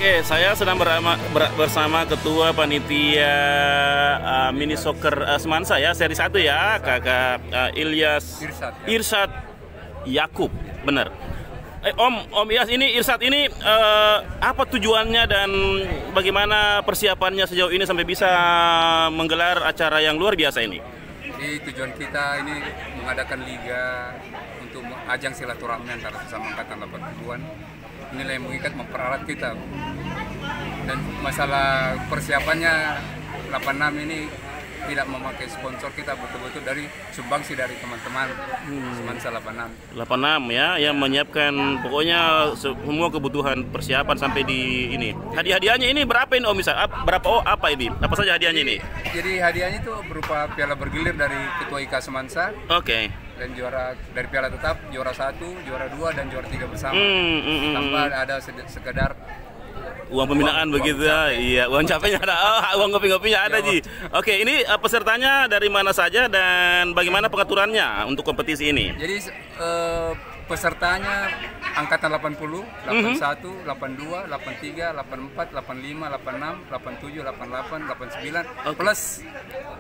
Oke, saya sedang bersama Ketua Panitia Mini Soccer Semansa ya, seri 1 ya, Kakak Ilyas Irsyad Yakub, benar. Om Ilyas, ini Irsyad ini apa tujuannya dan bagaimana persiapannya sejauh ini sampai bisa menggelar acara yang luar biasa ini? Jadi tujuan kita ini mengadakan liga untuk ajang silaturahmi antara sesama angkatan 80-an. Inilah yang mengikat, mempererat kita. Dan masalah persiapannya 86 ini tidak memakai sponsor, kita betul-betul dari sumbangsi dari teman-teman Semansa 86 ya, yang menyiapkan pokoknya semua kebutuhan persiapan sampai di ini. Hadiah-hadiahnya ini berapa ini Om Isa? Apa ini? Apa saja hadiahnya ini? Jadi hadiahnya itu berupa piala bergilir dari Ketua IKA Semansa. Oke. Dan juara dari piala tetap, juara 1, juara 2 dan juara 3 bersama. Tanpa ada sekedar uang pembinaan begitu ya. Iya, uang capeknya ada. Uang ngopi-ngopinya ada, Ji. Oke, ini pesertanya dari mana saja dan bagaimana pengaturannya untuk kompetisi ini? Jadi pesertanya angkatan 80, 81, 82, 83, 84, 85, 86, 87, 88, 89 plus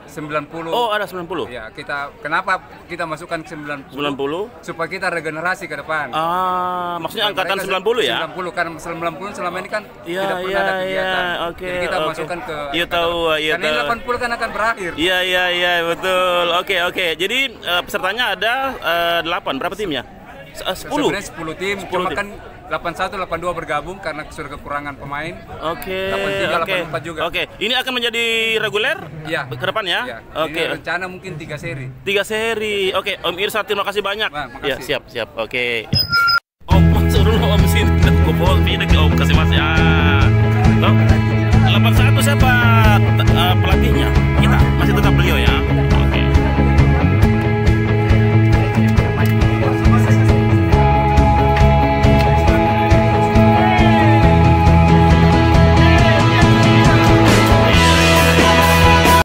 90. Oh, ada 90. Ya, kenapa kita masukkan 90? Supaya kita regenerasi ke depan. Maksudnya angkatan 90 ya? 90, karena 90 selama ini kan tidak pernah ada kegiatan. Oke. Jadi kita masukkan ke Iya tahu, iya tahu. Karena 80 kan akan berakhir. Iya, betul. Oke. Jadi pesertanya ada 8. Berapa timnya? 10. Sebenarnya 10 tim, cuma kan 81, 82 bergabung karena sudah kekurangan pemain. Oke. 83, 84 juga. Oke. Ini akan menjadi reguler? Iya. Ke depan ya? Iya. Oke. Ini rencana mungkin 3 seri. 3 seri. Oke, Om Irsyad terima kasih banyak. Bang, makasih. Ya, siap. Oke. Ya. Om, masuk dulu Om sini.